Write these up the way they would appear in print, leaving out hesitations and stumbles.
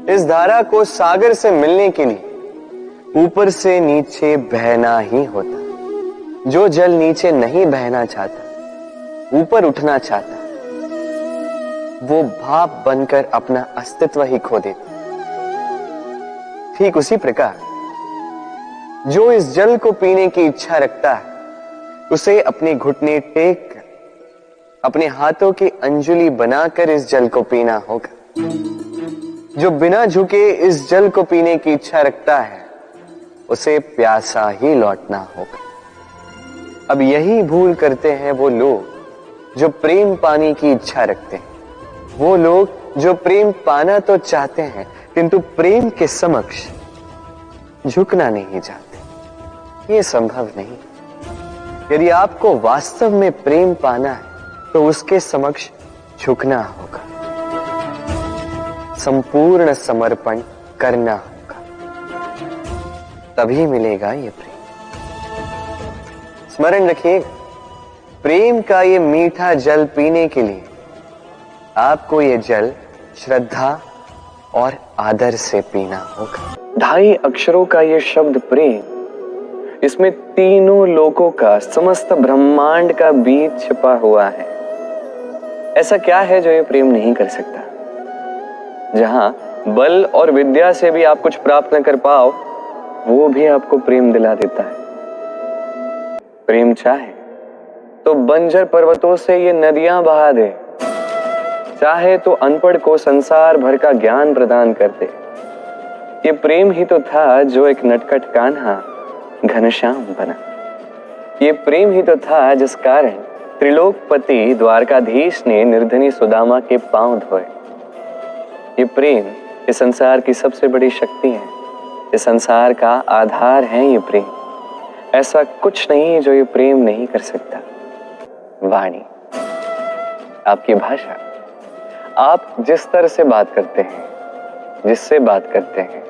इस धारा को सागर से मिलने के लिए ऊपर से नीचे बहना ही होता। जो जल नीचे नहीं बहना चाहता, ऊपर उठना चाहता, वो भाप बनकर अपना अस्तित्व ही खो देता। ठीक उसी प्रकार जो इस जल को पीने की इच्छा रखता है, उसे अपने घुटने टेक कर, अपने हाथों की अंजुली बनाकर इस जल को पीना होगा। जो बिना झुके इस जल को पीने की इच्छा रखता है, उसे प्यासा ही लौटना होगा। अब यही भूल करते हैं वो लोग जो प्रेम पाने की इच्छा रखते हैं, वो लोग जो प्रेम पाना तो चाहते हैं किंतु प्रेम के समक्ष झुकना नहीं चाहते। ये संभव नहीं। यदि आपको वास्तव में प्रेम पाना है तो उसके समक्ष झुकना होगा, संपूर्ण समर्पण करना होगा, तभी मिलेगा ये प्रेम। स्मरण रखिए, प्रेम का ये मीठा जल पीने के लिए आपको ये जल श्रद्धा और आदर से पीना होगा। 2.5 अक्षरों का ये शब्द प्रेम, इसमें तीनों लोकों का, समस्त ब्रह्मांड का बीज छिपा हुआ है। ऐसा क्या है जो ये प्रेम नहीं कर सकता? जहां बल और विद्या से भी आप कुछ प्राप्त न कर पाओ, वो भी आपको प्रेम दिला देता है। प्रेम चाहे तो बंजर पर्वतों से ये नदियां बहा दे, चाहे तो अनपढ़ को संसार भर का ज्ञान प्रदान कर दे। ये प्रेम ही तो था जो एक नटखट कान्हा घनश्याम बना। ये प्रेम ही तो था जिस कारण त्रिलोकपति द्वारकाधीश ने निर्धनी सुदामा के पांव धोए। ये प्रेम इस संसार की सबसे बड़ी शक्ति है, इस संसार का आधार है ये प्रेम। ऐसा कुछ नहीं जो ये प्रेम नहीं कर सकता। वाणी, आपकी भाषा, आप जिस तरह से बात करते हैं, जिससे बात करते हैं,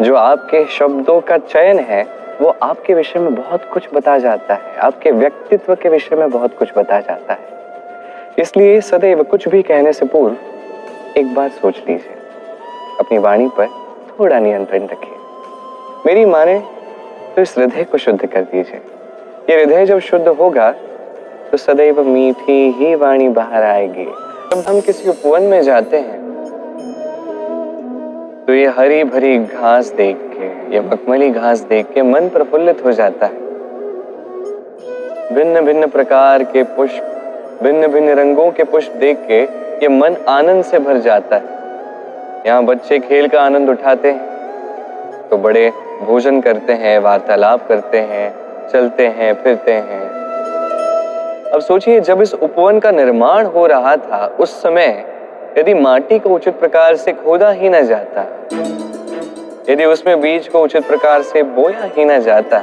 जो आपके शब्दों का चयन है, वो आपके विषय में बहुत कुछ बता जाता है, आपके व्यक्तित्व के विषय में बहुत कुछ बता जाता है। इसलिए सदैव कुछ भी कहने से पूर्व एक बार सोच लीजिए, अपनी वाणी पर थोड़ा नियंत्रण रखिए। मेरी माने तो इस हृदय को शुद्ध कर दीजिए। ये हृदय जब शुद्ध होगा तो सदैव मीठी ही वाणी बाहर आएगी। जब हम किसी उपवन में जाते हैं तो ये हरी भरी घास देख के, ये मखमली घास देख के मन प्रफुल्लित हो जाता है। भिन्न भिन्न प्रकार के पुष्प, भिन्न भिन्न रंगों के पुष्प देख के ये मन आनंद से भर जाता है। यहाँ बच्चे खेल का आनंद उठाते हैं तो बड़े भोजन करते हैं, वार्तालाप करते हैं, चलते हैं, फिरते हैं। अब सोचिए, जब इस उपवन का निर्माण हो रहा था, उस समय यदि माटी को उचित प्रकार से खोदा ही न जाता, यदि उसमें बीज को उचित प्रकार से बोया ही न जाता,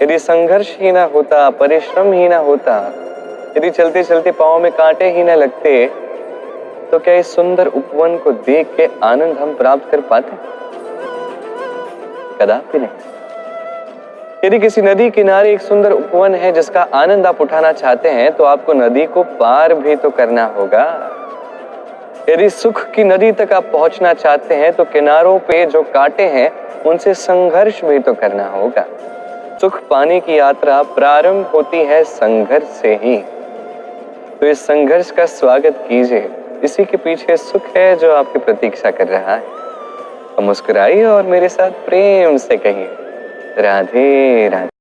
यदि संघर्ष ही न होता, परिश्रम ही न होता, यदि चलते चलते पांव में कांटे ही न लगते, तो क्या इस सुंदर उपवन को देख के आनंद हम प्राप्त कर पाते? कदापि नहीं। यदि किसी नदी किनारे एक सुंदर उपवन है जिसका आनंद आप उठाना चाहते हैं, तो आपको नदी को पार भी तो करना होगा। यदि सुख की नदी तक आप पहुंचना चाहते हैं तो किनारों पे जो कांटे हैं उनसे संघर्ष भी तो करना होगा। सुख पाने की यात्रा प्रारंभ होती है संघर्ष से ही। तो इस संघर्ष का स्वागत कीजिए। इसी के पीछे सुख है जो आपकी प्रतीक्षा कर रहा है। तो मुस्कुराइए और मेरे साथ प्रेम से कहिए, राधे राधे।